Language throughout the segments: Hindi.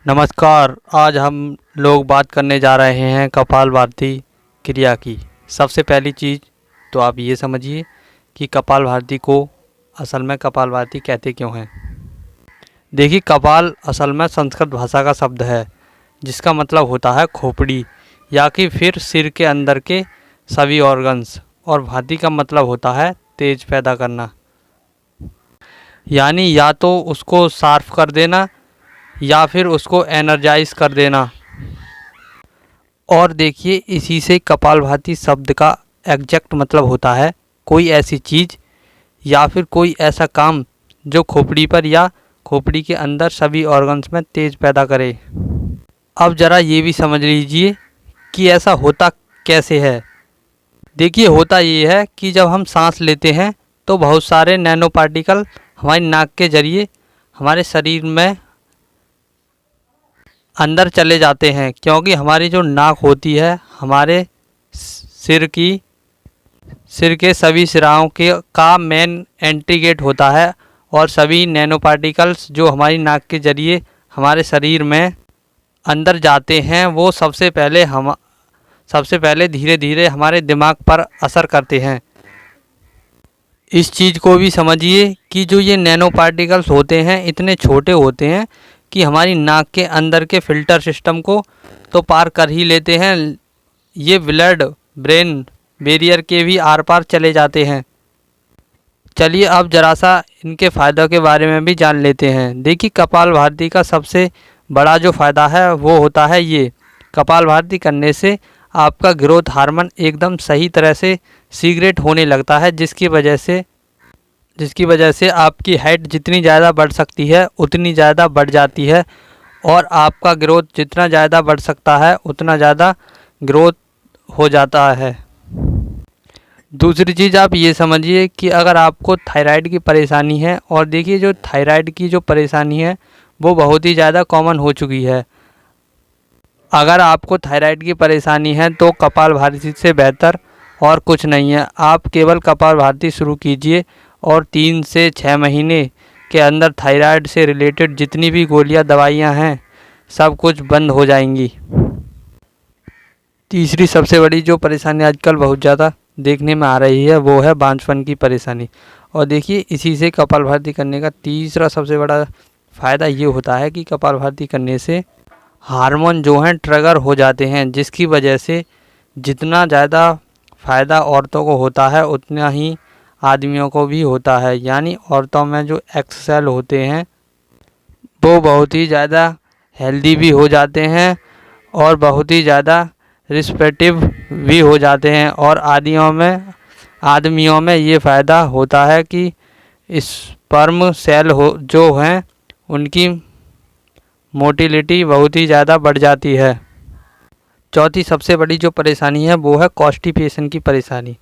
नमस्कार। आज हम लोग बात करने जा रहे हैं कपालभाति क्रिया की। सबसे पहली चीज़ तो आप ये समझिए कि कपालभाति को असल में कपालभाति कहते क्यों हैं। देखिए, कपाल असल में संस्कृत भाषा का शब्द है जिसका मतलब होता है खोपड़ी या कि फिर सिर के अंदर के सभी ऑर्गन्स, और भाति का मतलब होता है तेज पैदा करना, यानी या तो उसको शार्प कर देना या फिर उसको एनर्जाइज कर देना। और देखिए, इसी से कपालभाति शब्द का एग्जैक्ट मतलब होता है कोई ऐसी चीज़ या फिर कोई ऐसा काम जो खोपड़ी पर या खोपड़ी के अंदर सभी ऑर्गन्स में तेज पैदा करे। अब ज़रा ये भी समझ लीजिए कि ऐसा होता कैसे है। देखिए, होता ये है कि जब हम सांस लेते हैं तो बहुत सारे नैनो पार्टिकल हमारी नाक के जरिए हमारे शरीर में अंदर चले जाते हैं, क्योंकि हमारी जो नाक होती है हमारे सिर के सभी सिराओं के का मेन एंट्री गेट होता है, और सभी नैनो पार्टिकल्स जो हमारी नाक के जरिए हमारे शरीर में अंदर जाते हैं वो सबसे पहले धीरे धीरे हमारे दिमाग पर असर करते हैं। इस चीज़ को भी समझिए कि जो ये नैनो पार्टिकल्स होते हैं इतने छोटे होते हैं कि हमारी नाक के अंदर के फ़िल्टर सिस्टम को तो पार कर ही लेते हैं, ये ब्लड ब्रेन बैरियर के भी आर पार चले जाते हैं। चलिए अब ज़रा सा इनके फ़ायदों के बारे में भी जान लेते हैं। देखिए, कपालभाति का सबसे बड़ा जो फ़ायदा है वो होता है ये, कपालभाति करने से आपका ग्रोथ हार्मोन एकदम सही तरह से सीक्रेट होने लगता है, जिसकी वजह से आपकी हाइट जितनी ज़्यादा बढ़ सकती है उतनी ज़्यादा बढ़ जाती है, और आपका ग्रोथ जितना ज़्यादा बढ़ सकता है उतना ज़्यादा ग्रोथ हो जाता है। दूसरी चीज़ आप ये समझिए कि अगर आपको थायराइड की परेशानी है, और देखिए जो थायराइड की जो परेशानी है वो बहुत ही ज़्यादा कॉमन हो चुकी है। अगर आपको थायराइड की परेशानी है तो कपालभाति से बेहतर और कुछ नहीं है। आप केवल कपालभाति शुरू कीजिए और 3 से 6 महीने के अंदर थायराइड से रिलेटेड जितनी भी गोलियां दवाइयां हैं सब कुछ बंद हो जाएंगी। तीसरी सबसे बड़ी जो परेशानी आजकल बहुत ज़्यादा देखने में आ रही है वो है बांझपन की परेशानी। और देखिए, इसी से कपालभाति करने का तीसरा सबसे बड़ा फ़ायदा ये होता है कि कपालभाति करने से हार्मोन जो हैं ट्रिगर हो जाते हैं, जिसकी वजह से जितना ज़्यादा फ़ायदा औरतों को होता है उतना ही आदमियों को भी होता है। यानी औरतों में जो एक्स सेल होते हैं वो बहुत ही ज़्यादा हेल्दी भी हो जाते हैं और बहुत ही ज़्यादा रिस्पेक्टिव भी हो जाते हैं। और आदमियों में ये फ़ायदा होता है कि स्पर्म सेल जो हैं उनकी मोटिलिटी बहुत ही ज़्यादा बढ़ जाती है। चौथी सबसे बड़ी जो परेशानी है वो है कॉन्स्टिपेशन की परेशानी।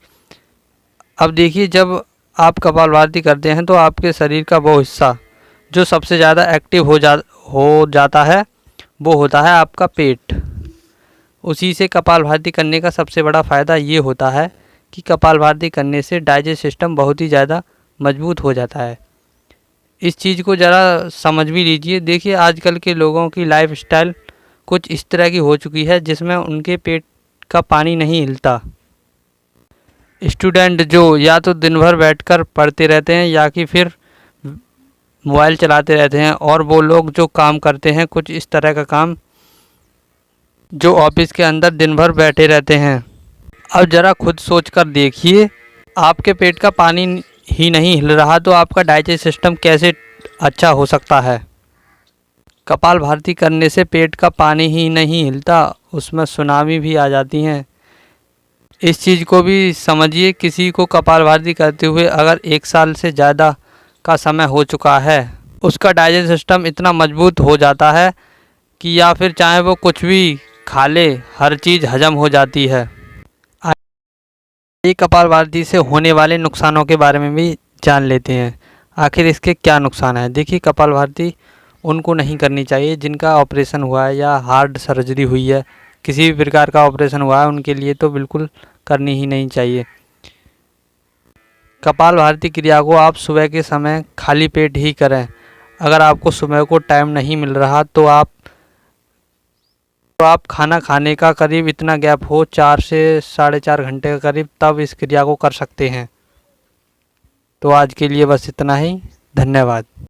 अब देखिए, जब आप कपालभाति करते हैं तो आपके शरीर का वो हिस्सा जो सबसे ज़्यादा एक्टिव हो जाता है वो होता है आपका पेट। उसी से कपालभाति करने का सबसे बड़ा फ़ायदा ये होता है कि कपालभाति करने से डाइजेस्ट सिस्टम बहुत ही ज़्यादा मजबूत हो जाता है। इस चीज़ को ज़रा समझ भी लीजिए। देखिए, आजकल के लोगों की लाइफस्टाइल कुछ इस तरह की हो चुकी है जिसमें उनके पेट का पानी नहीं हिलता। स्टूडेंट जो या तो दिन भर बैठकर पढ़ते रहते हैं या कि फिर मोबाइल चलाते रहते हैं, और वो लोग जो काम करते हैं कुछ इस तरह का काम जो ऑफिस के अंदर दिन भर बैठे रहते हैं। अब ज़रा खुद सोच कर देखिए, आपके पेट का पानी ही नहीं हिल रहा तो आपका डाइजेस्ट सिस्टम कैसे अच्छा हो सकता है। कपालभाति करने से पेट का पानी ही नहीं हिलता, उसमें सुनामी भी आ जाती हैं। इस चीज़ को भी समझिए। किसी को कपालभाति करते हुए अगर 1 साल से ज़्यादा का समय हो चुका है, उसका डाइजेस्ट सिस्टम इतना मजबूत हो जाता है कि या फिर चाहे वो कुछ भी खा ले हर चीज़ हजम हो जाती है। ये कपालभाति से होने वाले नुकसानों के बारे में भी जान लेते हैं। आखिर इसके क्या नुकसान है। देखिए, कपालभाति उनको नहीं करनी चाहिए जिनका ऑपरेशन हुआ है या हार्ट सर्जरी हुई है, किसी भी प्रकार का ऑपरेशन हुआ है, उनके लिए तो बिल्कुल करनी ही नहीं चाहिए। कपालभाति क्रिया को आप सुबह के समय खाली पेट ही करें। अगर आपको सुबह को टाइम नहीं मिल रहा तो आप तो आप खाना खाने का करीब इतना गैप हो 4 से 4.5 घंटे के करीब, तब इस क्रिया को कर सकते हैं। तो आज के लिए बस इतना ही। धन्यवाद।